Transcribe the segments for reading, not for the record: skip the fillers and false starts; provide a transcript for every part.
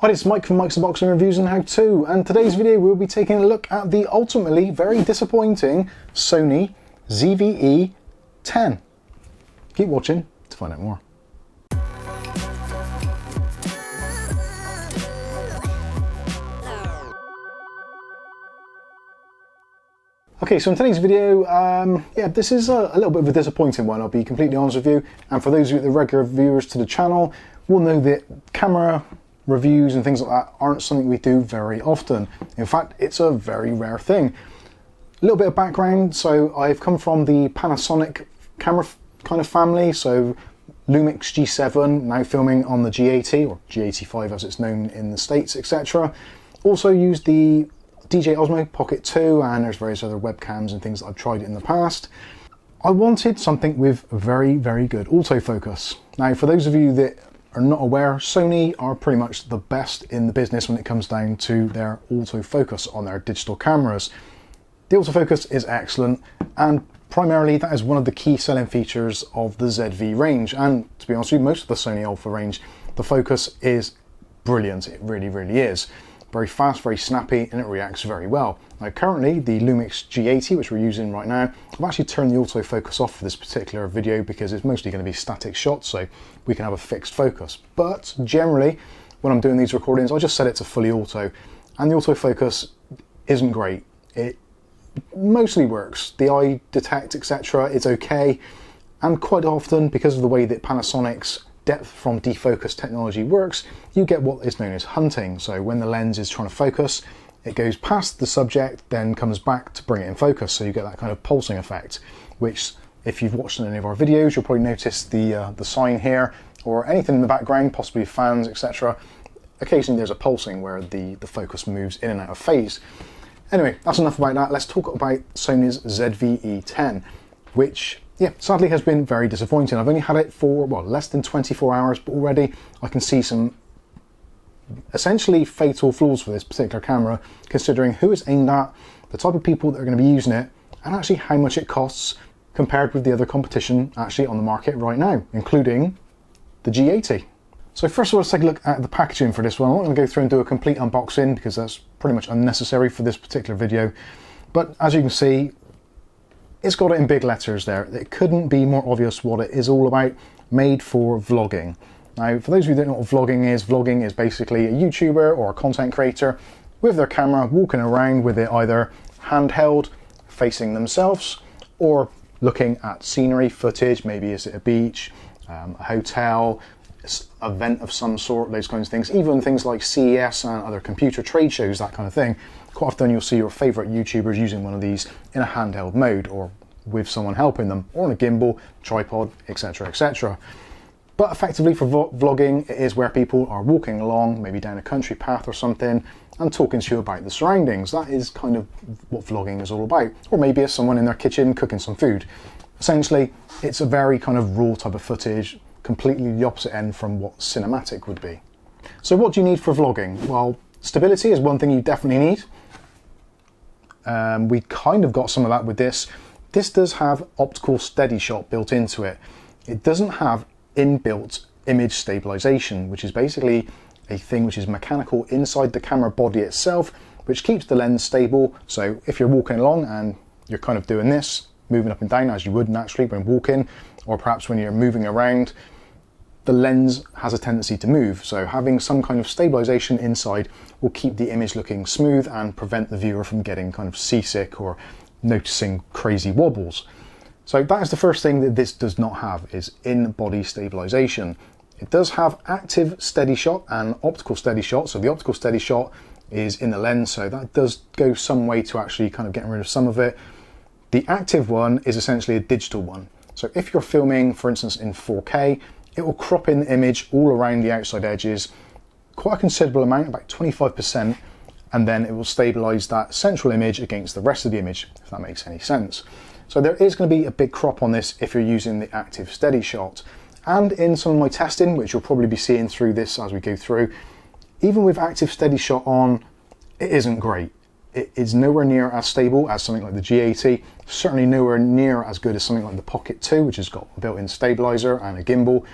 Hi, it's Mike from Mike's Unboxing Reviews and How To, and today's video we'll be taking a look at the ultimately very disappointing Sony ZV-E10. Keep watching to find out more. Okay, so in today's video, this is a little bit of a disappointing one, I'll be completely honest with you. And for those of you that are regular viewers to the channel, will know that camera reviews and things like that aren't something we do very often. In fact, it's a very rare thing. A little bit of background, so I've come from the Panasonic camera kind of family, so Lumix G7, now filming on the G80, or G85 as it's known in the States, etc. Also used the DJI Osmo Pocket 2, and there's various other webcams and things that I've tried in the past. I wanted something with very, very good autofocus. Now, for those of you that are not aware, Sony are pretty much the best in the business when it comes down to their autofocus on their digital cameras. The autofocus is excellent, and primarily that is one of the key selling features of the ZV range. And to be honest with you, most of the Sony Alpha range, the focus is brilliant. It really, really is. Very fast, very snappy, and it reacts very well. Now currently, the Lumix G80, which we're using right now, I've actually turned the autofocus off for this particular video because it's mostly going to be static shots, so we can have a fixed focus. But generally, when I'm doing these recordings, I just set it to fully auto, and the autofocus isn't great. It mostly works. The eye detect, etc., it's okay, and quite often, because of the way that Panasonic's depth from defocus technology works, you get what is known as hunting. So when the lens is trying to focus, it goes past the subject, then comes back to bring it in focus. So you get that kind of pulsing effect, which if you've watched any of our videos, you'll probably notice the sign here, or anything in the background, possibly fans, etc. Occasionally there's a pulsing where the focus moves in and out of phase. Anyway, that's enough about that. Let's talk about Sony's ZV-E10, which sadly has been very disappointing. I've only had it for, well, less than 24 hours, but already I can see some essentially fatal flaws for this particular camera, considering who it's aimed at, the type of people that are going to be using it, and actually how much it costs compared with the other competition actually on the market right now, including the G80. So first of all, let's take a look at the packaging for this one. I'm not going to go through and do a complete unboxing because that's pretty much unnecessary for this particular video. But as you can see, it's got it in big letters there. It couldn't be more obvious what it is all about. Made for vlogging. Now, for those of you that don't know what vlogging is basically a YouTuber or a content creator with their camera walking around with it either handheld, facing themselves, or looking at scenery footage. Maybe is it a beach, a hotel, an event of some sort, those kinds of things. Even things like CES and other computer trade shows, that kind of thing. Quite often you'll see your favourite YouTubers using one of these in a handheld mode, or with someone helping them, or on a gimbal, tripod, etc, etc. But effectively for vlogging, it is where people are walking along, maybe down a country path or something, and talking to you about the surroundings. That is kind of what vlogging is all about. Or maybe it's someone in their kitchen cooking some food. Essentially, it's a very kind of raw type of footage, completely the opposite end from what cinematic would be. So what do you need for vlogging? Well, stability is one thing you definitely need. We kind of got some of that with this. This does have optical steady shot built into it. It doesn't have inbuilt image stabilization, which is basically a thing which is mechanical inside the camera body itself, which keeps the lens stable. So if you're walking along and you're kind of doing this, moving up and down as you would naturally when walking, or perhaps when you're moving around, the lens has a tendency to move. So having some kind of stabilization inside will keep the image looking smooth and prevent the viewer from getting kind of seasick or noticing crazy wobbles. So that is the first thing that this does not have, is in-body stabilization. It does have active steady shot and optical steady shot. So the optical steady shot is in the lens, so that does go some way to actually kind of getting rid of some of it. The active one is essentially a digital one. So if you're filming, for instance, in 4K, it will crop in the image all around the outside edges, quite a considerable amount, about 25%, and then it will stabilize that central image against the rest of the image, if that makes any sense. So there is going to be a big crop on this if you're using the active steady shot. And in some of my testing, which you'll probably be seeing through this as we go through, even with active steady shot on, it isn't great. It is nowhere near as stable as something like the G80, certainly nowhere near as good as something like the Pocket 2, which has got a built-in stabilizer and a gimbal.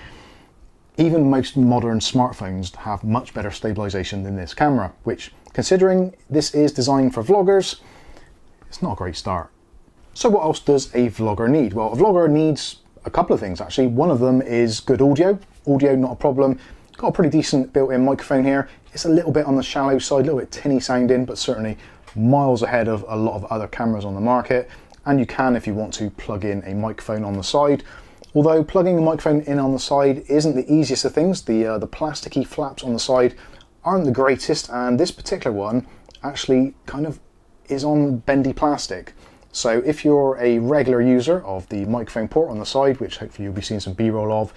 Even most modern smartphones have much better stabilization than this camera, which, considering this is designed for vloggers, it's not a great start. So what else does a vlogger need? Well, a vlogger needs a couple of things actually. One of them is good audio. Audio, not a problem. Got a pretty decent built-in microphone here. It's a little bit on the shallow side, a little bit tinny sounding, but certainly miles ahead of a lot of other cameras on the market. And you can, if you want to, plug in a microphone on the side. Although plugging a microphone in on the side isn't the easiest of things. The plasticky flaps on the side aren't the greatest, and this particular one actually kind of is on bendy plastic. So if you're a regular user of the microphone port on the side, which hopefully you'll be seeing some B-roll of,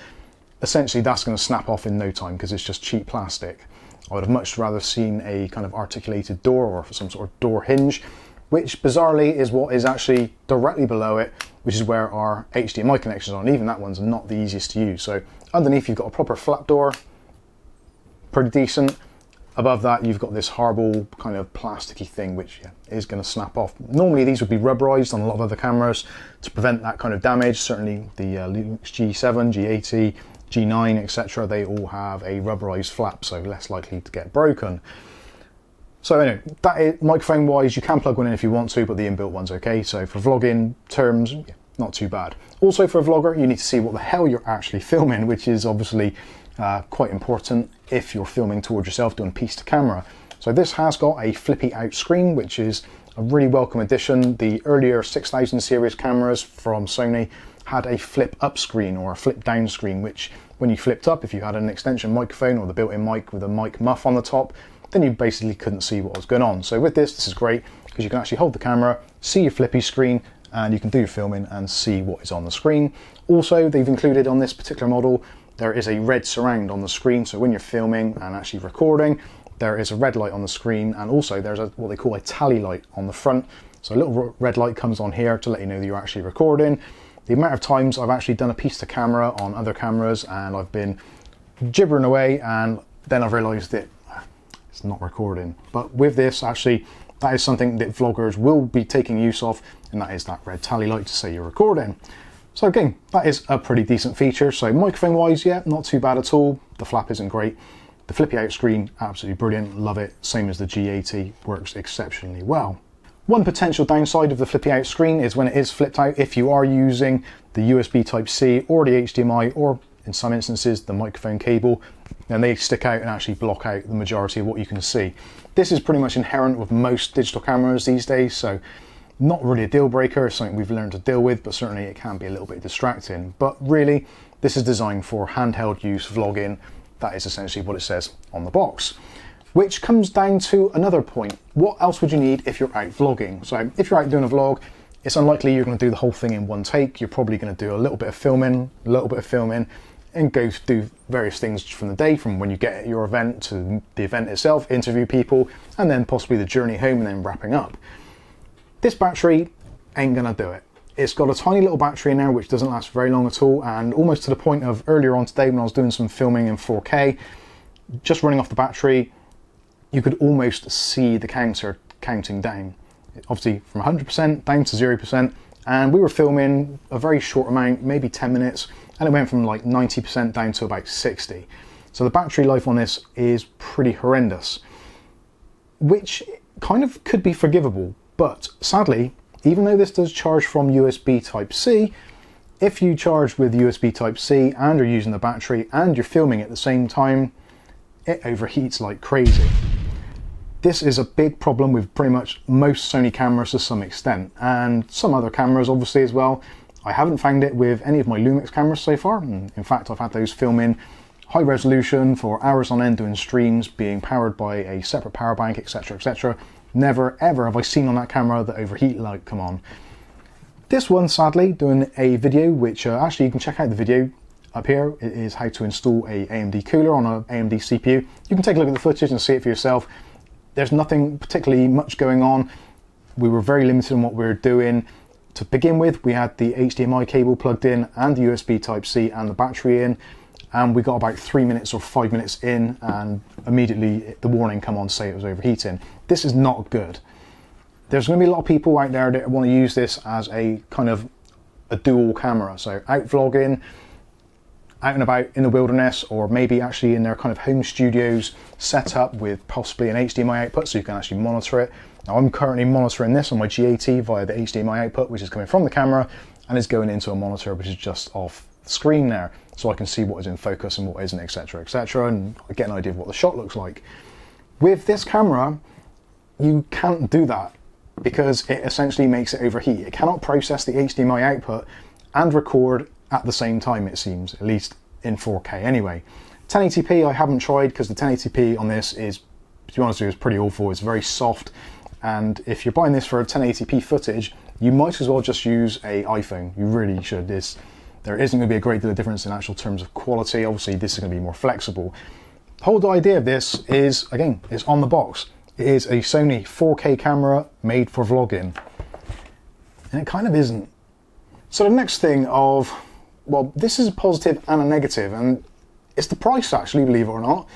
essentially that's going to snap off in no time because it's just cheap plastic. I would have much rather seen a kind of articulated door or some sort of door hinge, which bizarrely is what is actually directly below it, which is where our HDMI connections are, and even that one's not the easiest to use. So underneath you've got a proper flap door, pretty decent. Above that you've got this horrible kind of plasticky thing which is going to snap off. Normally these would be rubberized on a lot of other cameras to prevent that kind of damage. Certainly the Lumix G7, G80, G9, etc. they all have a rubberized flap, so less likely to get broken. So anyway, that is, microphone wise, you can plug one in if you want to, but the inbuilt one's okay. So for vlogging terms, not too bad. Also for a vlogger, you need to see what the hell you're actually filming, which is obviously quite important if you're filming towards yourself, doing piece to camera. So this has got a flippy out screen, which is a really welcome addition. The earlier 6000 series cameras from Sony had a flip up screen or a flip down screen, which when you flipped up, if you had an extension microphone or the built-in mic with a mic muff on the top, then you basically couldn't see what was going on. So with this is great because you can actually hold the camera, see your flippy screen, and you can do your filming and see what is on the screen. Also, they've included on this particular model, there is a red surround on the screen. So when you're filming and actually recording, there is a red light on the screen, and also there's what they call a tally light on the front. So a little red light comes on here to let you know that you're actually recording. The amount of times I've actually done a piece to camera on other cameras and I've been gibbering away and then I've realized that it's not recording. But with this, actually, that is something that vloggers will be taking use of, and that is that red tally light to say you're recording. So again, that is a pretty decent feature. So microphone wise, yeah, not too bad at all. The flap isn't great. The flippy out screen, absolutely brilliant, love it. Same as the G80, works exceptionally well. One potential downside of the flippy out screen is when it is flipped out, if you are using the USB Type-C or the HDMI, or in some instances the microphone cable, then they stick out and actually block out the majority of what you can see. This is pretty much inherent with most digital cameras these days, so not really a deal breaker. It's something we've learned to deal with, but certainly it can be a little bit distracting. But really, this is designed for handheld use, vlogging. That is essentially what it says on the box. Which comes down to another point. What else would you need if you're out vlogging? So if you're out doing a vlog, it's unlikely you're going to do the whole thing in one take. You're probably going to do a little bit of filming, and go do various things from the day, from when you get at your event to the event itself, interview people, and then possibly the journey home and then wrapping up. This battery ain't going to do it. It's got a tiny little battery in there which doesn't last very long at all, and almost to the point of earlier on today when I was doing some filming in 4K, just running off the battery, you could almost see the counter counting down. Obviously from 100% down to 0%, and we were filming a very short amount, maybe 10 minutes, and it went from like 90% down to about 60. So the battery life on this is pretty horrendous, which kind of could be forgivable. But sadly, even though this does charge from USB Type-C, if you charge with USB Type-C and are using the battery and you're filming at the same time, it overheats like crazy. This is a big problem with pretty much most Sony cameras to some extent, and some other cameras obviously as well. I haven't found it with any of my Lumix cameras so far, and in fact I've had those filming high resolution for hours on end doing streams, being powered by a separate power bank, etc, etc. Never ever have I seen on that camera that overheat like, come on. This one, sadly, doing a video which actually you can check out the video up here. It is how to install a AMD cooler on an AMD CPU. You can take a look at the footage and see it for yourself. There's nothing particularly much going on. We were very limited in what we were doing. To begin with, we had the HDMI cable plugged in and the USB Type-C and the battery in, and we got about 3 minutes or 5 minutes in and immediately the warning come on to say it was overheating. This is not good. There's going to be a lot of people out there that want to use this as a kind of a dual camera, so out vlogging out and about in the wilderness, or maybe actually in their kind of home studios set up with possibly an HDMI output so you can actually monitor it. Now I'm currently monitoring this on my G80 via the HDMI output, which is coming from the camera and is going into a monitor which is just off the screen there, so I can see what is in focus and what isn't, etc, etc, and get an idea of what the shot looks like. With this camera, you can't do that because it essentially makes it overheat. It cannot process the HDMI output and record at the same time, it seems, at least in 4K anyway. 1080p I haven't tried because the 1080p on this is, to be honest with you, is pretty awful. It's very soft, and if you're buying this for a 1080p footage, you might as well just use an iPhone. You really should. There isn't going to be a great deal of difference in actual terms of quality. Obviously this is going to be more flexible. The whole idea of this is, again, it's on the box. It is a Sony 4K camera made for vlogging, and it kind of isn't. So the next thing of, well, this is a positive and a negative, and it's the price actually, believe it or not.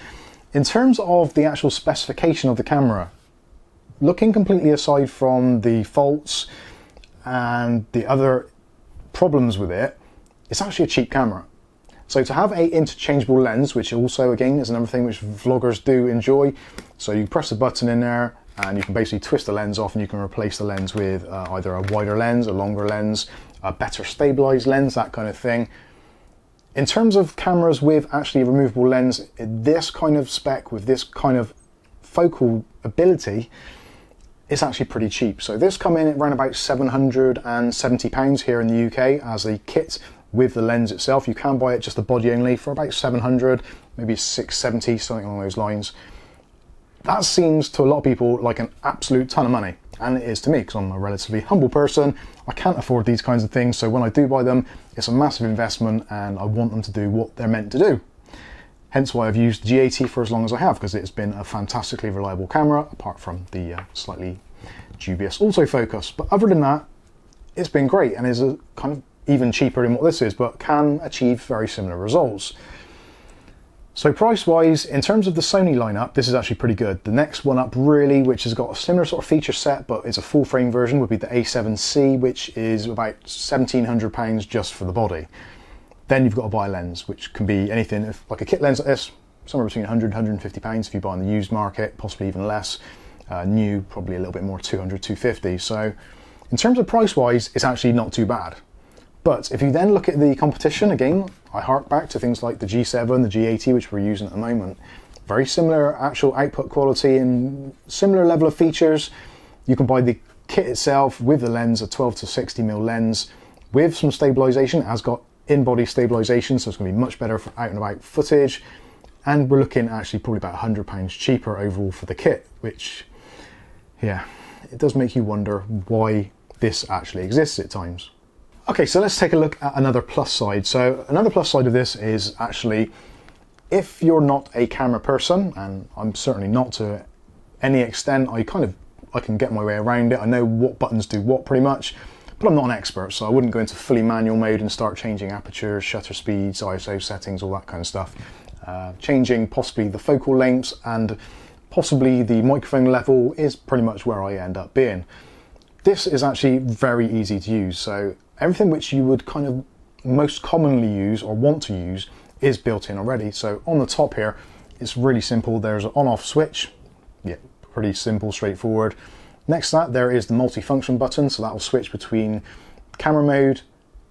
In terms of the actual specification of the camera, looking completely aside from the faults and the other problems with it, it's actually a cheap camera. So to have a interchangeable lens, which also again is another thing which vloggers do enjoy, so you press a button in there and you can basically twist the lens off and you can replace the lens with either a wider lens, a longer lens, a better stabilized lens, that kind of thing. In terms of cameras with actually a removable lens, this kind of spec with this kind of focal ability, it's actually pretty cheap. So this come in at around about £770 here in the UK as a kit with the lens itself. You can buy it just the body only for about 700, maybe 670, something along those lines. That seems to a lot of people like an absolute ton of money, and it is to me because I'm a relatively humble person. I can't afford these kinds of things, so when I do buy them, it's a massive investment and I want them to do what they're meant to do. Hence why I've used the G80 for as long as I have, because it's been a fantastically reliable camera, apart from the slightly dubious autofocus. But other than that, it's been great and is a kind of even cheaper than what this is, but can achieve very similar results. So price-wise, in terms of the Sony lineup, this is actually pretty good. The next one up really, which has got a similar sort of feature set, but it's a full frame version, would be the A7C, which is about £1,700 just for the body. Then you've got to buy a lens, which can be anything, if, like a kit lens like this, somewhere between £100 and £150 if you buy in the used market, possibly even less. New, probably a little bit more, £200, £250. So in terms of price-wise, it's actually not too bad. But if you then look at the competition, again, I hark back to things like the G7, the G80, which we're using at the moment. Very similar actual output quality and similar level of features. You can buy the kit itself with the lens, a 12 to 60mm lens, with some stabilization. It has got in-body stabilization, so it's going to be much better for out and about footage. And we're looking actually probably about £100 cheaper overall for the kit, which, yeah, it does make you wonder why this actually exists at times. Okay, so let's take a look at another plus side. So another plus side of this is actually, if you're not a camera person, and I'm certainly not to any extent, I can get my way around it. I know what buttons do what pretty much, but I'm not an expert, so I wouldn't go into fully manual mode and start changing apertures, shutter speeds, ISO settings, all that kind of stuff. Changing possibly the focal lengths and possibly the microphone level is pretty much where I end up being. This is actually very easy to use, so everything which you would kind of most commonly use or want to use is built in already. So on the top here, it's really simple. There's an on-off switch. Yeah, pretty simple, straightforward. Next to that, there is the multi-function button. So that will switch between camera mode,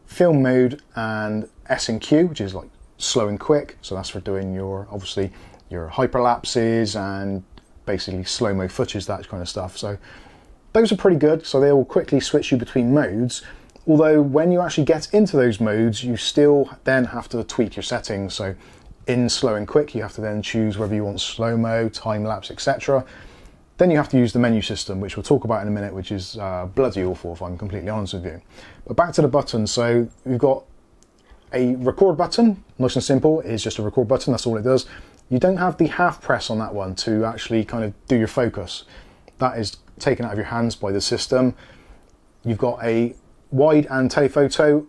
film mode, and S&Q, which is like slow and quick. So that's for doing your, obviously, your hyperlapses and basically slow-mo footage, that kind of stuff. So those are pretty good. So they will quickly switch you between modes. Although when you actually get into those modes, you still then have to tweak your settings. So in slow and quick, you have to then choose whether you want slow-mo, time-lapse, etc. Then you have to use the menu system, which we'll talk about in a minute, which is bloody awful if I'm completely honest with you. But back to the buttons. So we've got a record button, nice and simple. It's just a record button, that's all it does. You don't have the half press on that one to actually kind of do your focus. That is taken out of your hands by the system. You've got a wide and telephoto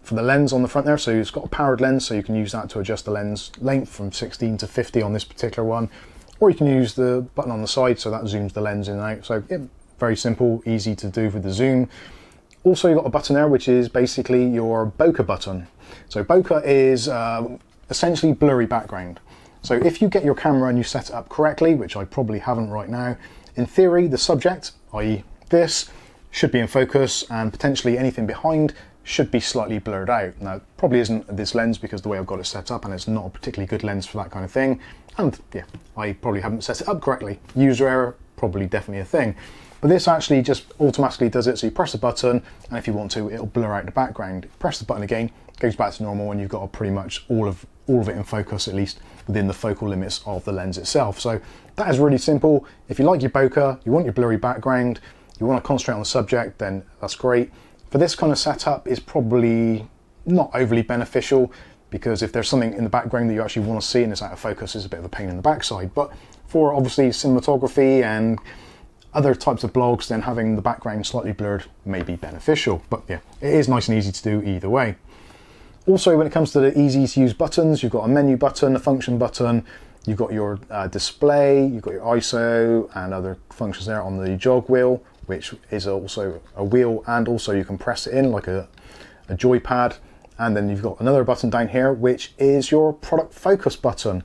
for the lens on the front there, so it's got a powered lens, so you can use that to adjust the lens length from 16 to 50 on this particular one, or you can use the button on the side, so that zooms the lens in and out. So yeah, very simple, easy to do with the zoom. Also, you've got a button there, which is basically your bokeh button. So bokeh is essentially blurry background. So if you get your camera and you set it up correctly, which I probably haven't right now, in theory, the subject, i.e. this, should be in focus, and potentially anything behind should be slightly blurred out. Now, it probably isn't this lens because the way I've got it set up, and it's not a particularly good lens for that kind of thing. And yeah, I probably haven't set it up correctly. User error, probably definitely a thing. But this actually just automatically does it. So you press the button, and if you want to, it'll blur out the background. Press the button again, it goes back to normal, and you've got pretty much all of it in focus, at least within the focal limits of the lens itself. So that is really simple. If you like your bokeh, you want your blurry background, you want to concentrate on the subject, then that's great. For this kind of setup, is probably not overly beneficial, because if there's something in the background that you actually want to see and it's out of focus, it's a bit of a pain in the backside. But for obviously cinematography and other types of blogs, then having the background slightly blurred may be beneficial. But yeah, it is nice and easy to do either way. Also, when it comes to the easy to use buttons, you've got a menu button, a function button, you've got your display, you've got your ISO and other functions there on the jog wheel, which is also a wheel, and also you can press it in like a joypad. And then you've got another button down here, which is your product focus button.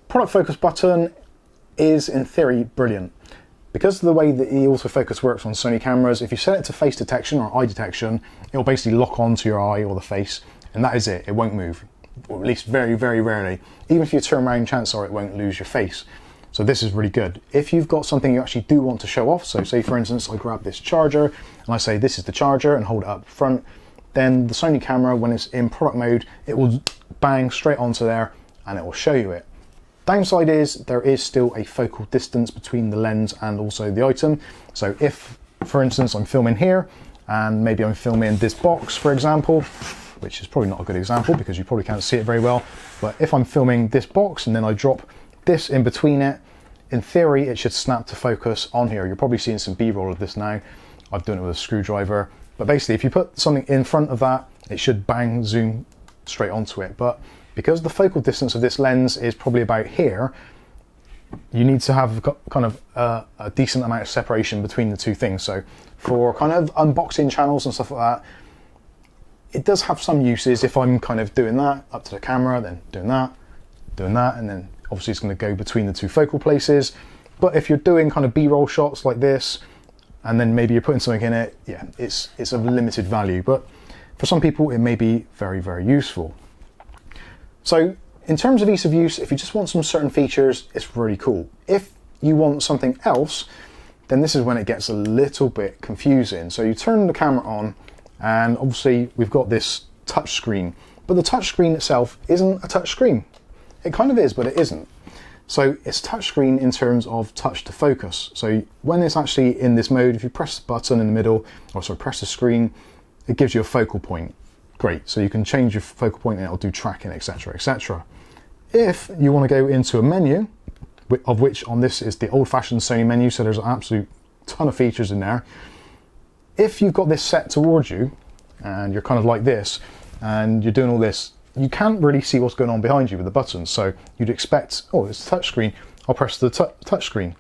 Product focus button is in theory brilliant. Because of the way that the autofocus works on Sony cameras, if you set it to face detection or eye detection, it'll basically lock onto your eye or the face, and that is it. It won't move, or at least very, very rarely. Even if you turn around, chances are it won't lose your face. So this is really good. If you've got something you actually do want to show off, so say for instance, I grab this charger and I say this is the charger and hold it up front, then the Sony camera, when it's in product mode, it will bang straight onto there and it will show you it. Downside is there is still a focal distance between the lens and also the item. So if, for instance, I'm filming here and maybe I'm filming this box, for example, which is probably not a good example because you probably can't see it very well, but if I'm filming this box and then I drop this in between it, in theory it should snap to focus on here. You're probably seeing some B-roll of this now. I've done it with a screwdriver, but basically if you put something in front of that, it should bang zoom straight onto it. But because the focal distance of this lens is probably about here, you need to have kind of a decent amount of separation between the two things. So for kind of unboxing channels and stuff like that, it does have some uses. If I'm kind of doing that up to the camera, then doing that, and then obviously it's going to go between the two focal places. But if you're doing kind of B-roll shots like this, and then maybe you're putting something in it, yeah, it's of limited value. But for some people, it may be very, very useful. So in terms of ease of use, if you just want some certain features, it's really cool. If you want something else, then this is when it gets a little bit confusing. So you turn the camera on, and obviously we've got this touch screen, but the touch screen itself isn't a touch screen. It kind of is, but it isn't. So it's touch screen in terms of touch to focus. So when it's actually in this mode, if you press the button in the middle, or sorry, press the screen, it gives you a focal point. Great, so you can change your focal point and it'll do tracking, etc, etc. If you want to go into a menu, of which on this is the old-fashioned Sony menu, so there's an absolute ton of features in there. If you've got this set towards you, and you're kind of like this, and you're doing all this, you can't really see what's going on behind you with the buttons. So you'd expect, oh, it's a touch screen, I'll press the touch screen.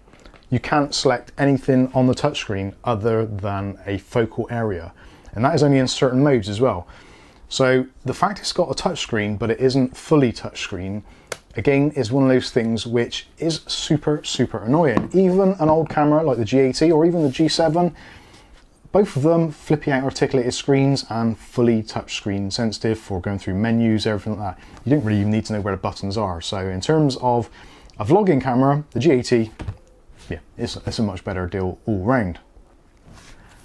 You can't select anything on the touch screen other than a focal area. And that is only in certain modes as well. So the fact it's got a touch screen, but it isn't fully touch screen, again, is one of those things which is super, super annoying. Even an old camera like the G80 or even the G7, both of them flippy out articulated screens and fully touchscreen sensitive for going through menus, everything like that. You don't really even need to know where the buttons are. So in terms of a vlogging camera, the G80, yeah, it's a much better deal all round.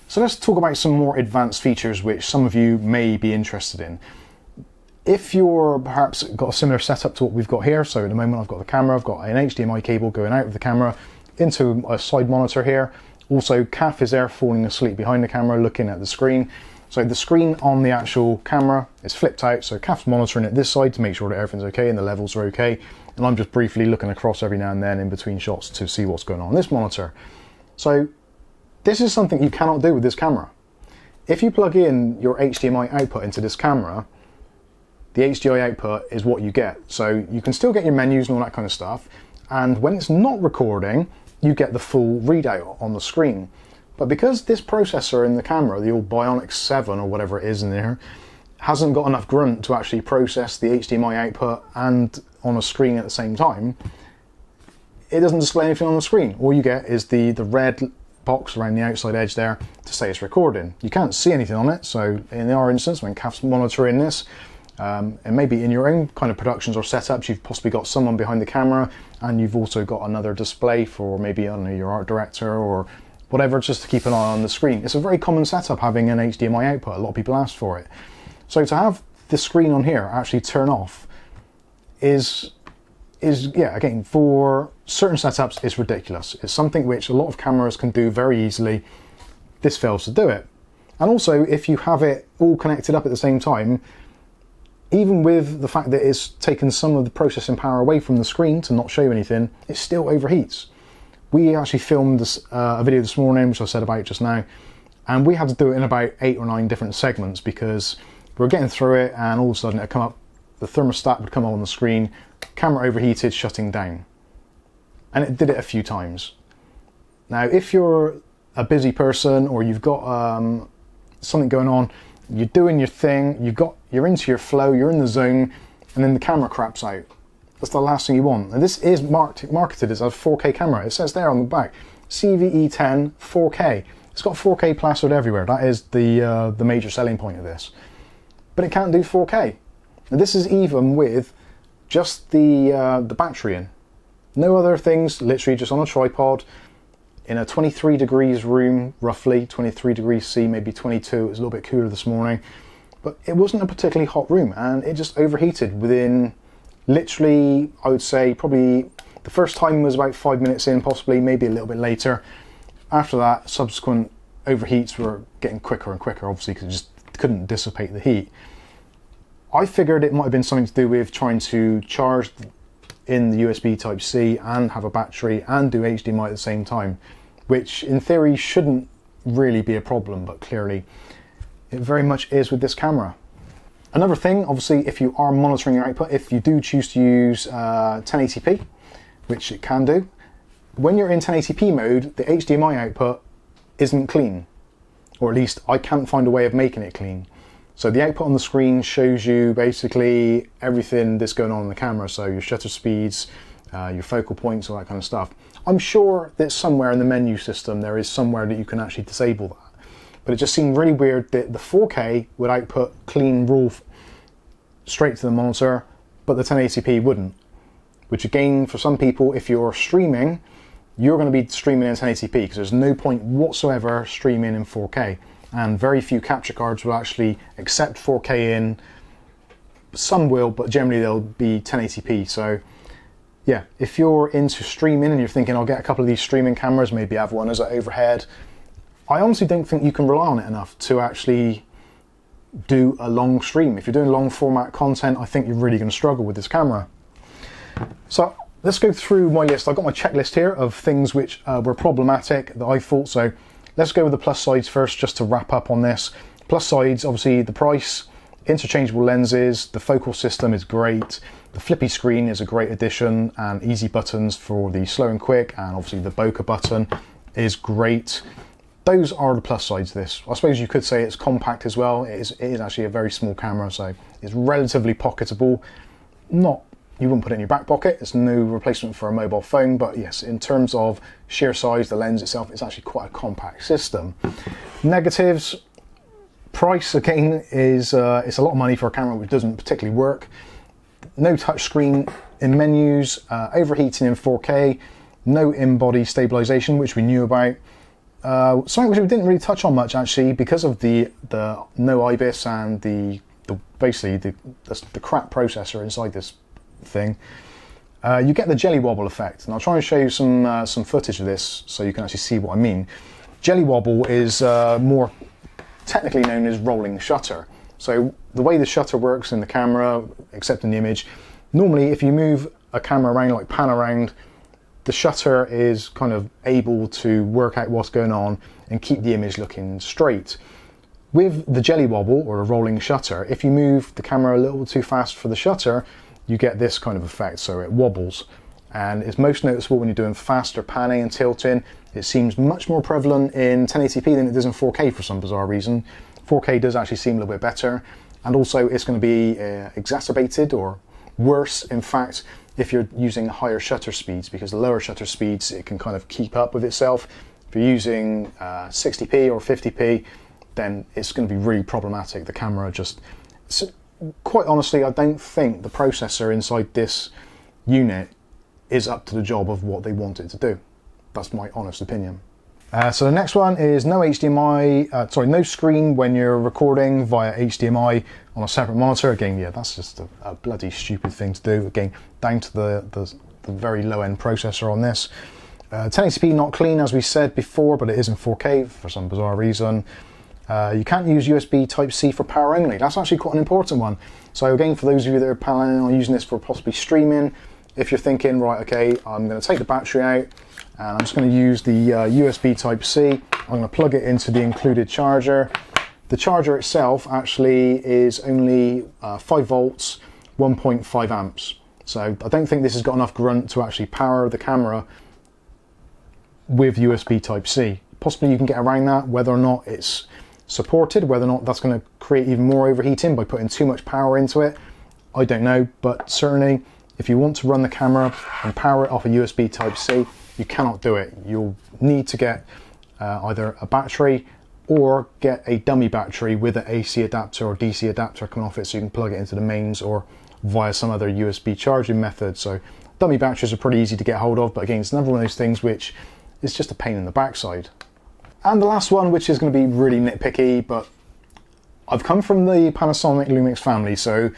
So let's talk about some more advanced features which some of you may be interested in. If you're perhaps got a similar setup to what we've got here, so at the moment I've got the camera, I've got an HDMI cable going out of the camera into a side monitor here. Also, Kath is there falling asleep behind the camera looking at the screen. So the screen on the actual camera is flipped out, so Kath's monitoring it this side to make sure that everything's okay and the levels are okay. And I'm just briefly looking across every now and then in between shots to see what's going on this monitor. So this is something you cannot do with this camera. If you plug in your HDMI output into this camera, the HDMI output is what you get. So you can still get your menus and all that kind of stuff. And when it's not recording, you get the full readout on the screen. But because this processor in the camera, the old Bionic 7 or whatever it is in there, hasn't got enough grunt to actually process the HDMI output and on a screen at the same time, it doesn't display anything on the screen. All you get is the red box around the outside edge there to say it's recording. You can't see anything on it, so in our instance, when Kath's monitoring this, and maybe in your own kind of productions or setups, you've possibly got someone behind the camera and you've also got another display for maybe, I don't know, your art director or whatever, just to keep an eye on the screen. It's a very common setup having an HDMI output. A lot of people ask for it. So to have the screen on here actually turn off is yeah, again, for certain setups, it's ridiculous. It's something which a lot of cameras can do very easily. This fails to do it. And also, if you have it all connected up at the same time, even with the fact that it's taken some of the processing power away from the screen to not show you anything, it still overheats. We actually filmed this, a video this morning, which I said about just now, and we had to do it in about 8 or 9 different segments because we were getting through it and all of a sudden it'd come up, the thermostat would come up on the screen, camera overheated, shutting down. And it did it a few times. Now, if you're a busy person or you've got something going on, you're doing your thing, you're into your flow, you're in the zone, and then the camera craps out. That's the last thing you want. And this is marketed as a 4K camera. It says there on the back, E10 4K. It's got 4K plastered everywhere. That is the major selling point of this. But it can't do 4K. And this is even with just the battery in. No other things, literally just on a tripod, in a 23 degrees room, roughly, 23 degrees C, maybe 22, it was a little bit cooler this morning. But it wasn't a particularly hot room, and it just overheated within, literally, I would say, probably, the first time was about 5 minutes in, possibly, maybe a little bit later. After that, subsequent overheats were getting quicker and quicker, obviously, because it just couldn't dissipate the heat. I figured it might have been something to do with trying to charge in the USB Type-C and have a battery and do HDMI at the same time, which in theory shouldn't really be a problem, but clearly it very much is with this camera. Another thing, obviously, if you are monitoring your output, if you do choose to use 1080p, which it can do, when you're in 1080p mode, the HDMI output isn't clean, or at least I can't find a way of making it clean. So the output on the screen shows you basically everything that's going on in the camera, so your shutter speeds, your focal points, all that kind of stuff. I'm sure that somewhere in the menu system there is somewhere that you can actually disable that. But it just seemed really weird that the 4K would output clean raw straight to the monitor, but the 1080p wouldn't. Which again, for some people, if you're streaming, you're going to be streaming in 1080p because there's no point whatsoever streaming in 4K. And very few capture cards will actually accept 4K in. Some will, but generally they'll be 1080p. So yeah, if you're into streaming and you're thinking, I'll get a couple of these streaming cameras, maybe have one as an overhead, I honestly don't think you can rely on it enough to actually do a long stream. If you're doing long format content, I think you're really going to struggle with this camera. So let's go through my list. I've got my checklist here of things which were problematic that I thought. So let's go with the plus sides first, just to wrap up on this. Plus sides, obviously the price, interchangeable lenses, the focal system is great, the flippy screen is a great addition, and easy buttons for the slow and quick, and obviously the bokeh button is great. Those are the plus sides of this. I suppose you could say it's compact as well. It is actually a very small camera, so it's relatively pocketable. You wouldn't put it in your back pocket. It's no replacement for a mobile phone, but yes, in terms of sheer size, the lens itself, it's actually quite a compact system. Negatives, price again is it's a lot of money for a camera which doesn't particularly work. No touchscreen in menus, overheating in 4K, no in-body stabilization, which we knew about. Something which we didn't really touch on much actually, because of the no IBIS and basically the crap processor inside this thing. You get the jelly wobble effect, and I'll try and show you some footage of this so you can actually see what I mean. Jelly wobble is more technically known as rolling shutter. So the way the shutter works in the camera, except in the image, normally if you move a camera around, like pan around, the shutter is kind of able to work out what's going on and keep the image looking straight. With the jelly wobble, or a rolling shutter, if you move the camera a little too fast for the shutter, you get this kind of effect, so it wobbles. And it's most noticeable when you're doing faster panning and tilting, It seems much more prevalent in 1080p than it does in 4K for some bizarre reason. 4K does actually seem a little bit better, and also it's going to be exacerbated or worse, in fact, if you're using higher shutter speeds, because the lower shutter speeds it can kind of keep up with itself. If you're using 60p or 50p, then it's going to be really problematic. The camera just, quite honestly, I don't think the processor inside this unit is up to the job of what they want it to do. That's my honest opinion. So the next one is no HDMI, no screen when you're recording via HDMI on a separate monitor. Again, yeah, that's just a bloody stupid thing to do. Again, down to the very low end processor on this. 1080p not clean, as we said before, but it is in 4K for some bizarre reason. You can't use USB Type-C for power only. That's actually quite an important one. So again, for those of you that are planning on using this for possibly streaming, if you're thinking, right, okay, I'm going to take the battery out and I'm just going to use the USB Type-C, I'm going to plug it into the included charger. The charger itself actually is only 5 volts, 1.5 amps. So I don't think this has got enough grunt to actually power the camera with USB Type-C. Possibly you can get around that, whether or not it's supported, whether or not that's going to create even more overheating by putting too much power into it, I don't know. But certainly if you want to run the camera and power it off a USB Type-C, you cannot do it. You'll need to get either a battery or get a dummy battery with an AC adapter or DC adapter coming off it, so you can plug it into the mains or via some other USB charging method. So dummy batteries are pretty easy to get hold of, but again, it's another one of those things which is just a pain in the backside. And the last one, which is going to be really nitpicky, but I've come from the Panasonic Lumix family, so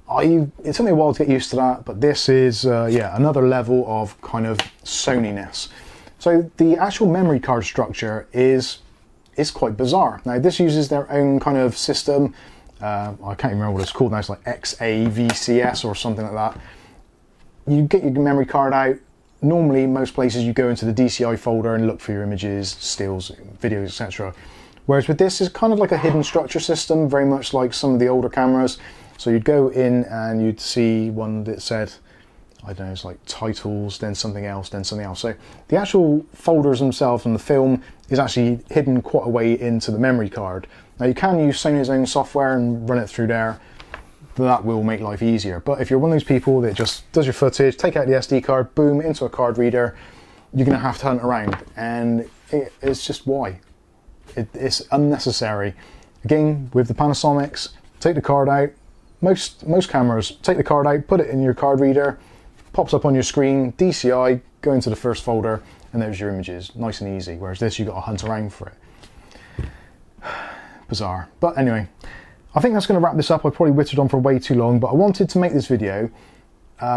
it took me a while to get used to that, but this is yeah, another level of kind of Sony-ness. So the actual memory card structure is quite bizarre. Now this uses their own kind of system. I can't even remember what it's called now. It's like XAVCS or something like that. You get your memory card out. Normally, most places you go into the DCI folder and look for your images, stills, videos, etc. Whereas with this, it's kind of like a hidden structure system, very much like some of the older cameras. So you'd go in and you'd see one that said, I don't know, it's like titles, then something else, then something else. So the actual folders themselves and the film is actually hidden quite a way into the memory card. Now you can use Sony's own software and run it through there. That will make life easier. But if you're one of those people that just does your footage, take out the SD card, boom, into a card reader, you're going to have to hunt around. And it's just why. It's unnecessary. Again, with the Panasonics, take the card out. Most cameras, take the card out, put it in your card reader, pops up on your screen, DCI, go into the first folder, and there's your images. Nice and easy. Whereas this, you've got to hunt around for it. Bizarre. But anyway, I think that's going to wrap this up. I probably whittled on for way too long, but I wanted to make this video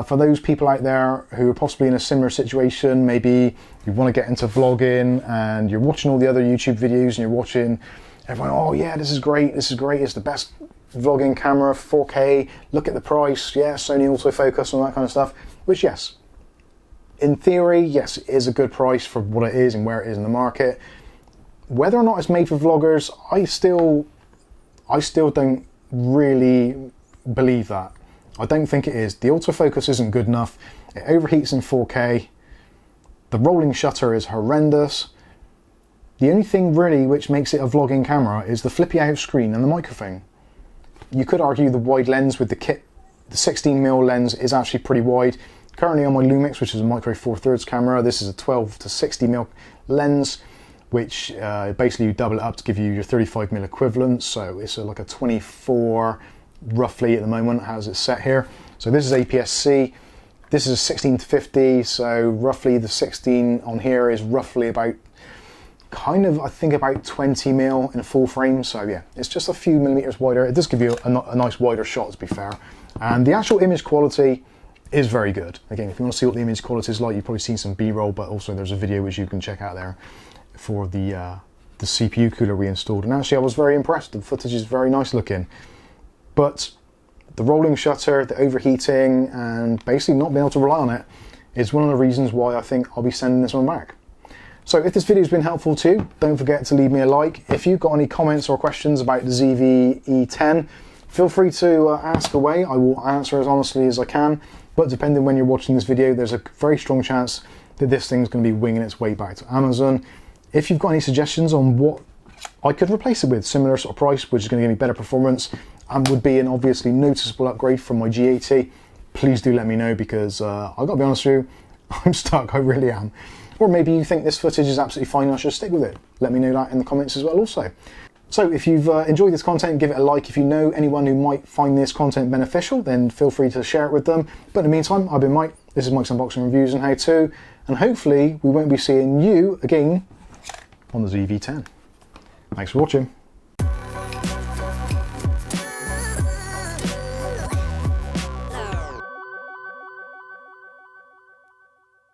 for those people out there who are possibly in a similar situation. Maybe you want to get into vlogging and you're watching all the other YouTube videos and you're watching everyone, oh yeah, this is great, it's the best vlogging camera, 4K, look at the price, yeah, Sony autofocus and all that kind of stuff, which yes, in theory, yes, it is a good price for what it is and where it is in the market. Whether or not it's made for vloggers, I still don't really believe that. I don't think it is. The autofocus isn't good enough. It overheats in 4K. The rolling shutter is horrendous. The only thing really which makes it a vlogging camera is the flippy out screen and the microphone. You could argue the wide lens with the kit, the 16mm lens is actually pretty wide. Currently on my Lumix, which is a micro 4/3 camera, this is a 12 to 60mm lens, which basically you double it up to give you your 35mm equivalent. So it's like a 24 roughly at the moment, as it's set here. So this is APS-C. This is a 16 to 50, so roughly the 16 on here is roughly about, kind of, I think about 20mm in a full frame. So yeah, it's just a few millimeters wider. It does give you a nice wider shot, to be fair. And the actual image quality is very good. Again, if you want to see what the image quality is like, you've probably seen some B-roll, but also there's a video which you can check out there for the CPU cooler we installed. And actually I was very impressed. The footage is very nice looking. But the rolling shutter, the overheating, and basically not being able to rely on it is one of the reasons why I think I'll be sending this one back. So if this video has been helpful to you, don't forget to leave me a like. If you've got any comments or questions about the ZV E10, feel free to ask away. I will answer as honestly as I can, but depending when you're watching this video, there's a very strong chance that this thing's going to be winging its way back to Amazon. If you've got any suggestions on what I could replace it with, similar sort of price, which is going to give me better performance and would be an obviously noticeable upgrade from my G80, please do let me know, because I've got to be honest with you, I'm stuck, I really am. Or maybe you think this footage is absolutely fine and I should stick with it. Let me know that in the comments as well also. So if you've enjoyed this content, give it a like. If you know anyone who might find this content beneficial, then feel free to share it with them. But in the meantime, I've been Mike. This is Mike's Unboxing Reviews and How To, and hopefully we won't be seeing you again on the ZV-10. Thanks for watching.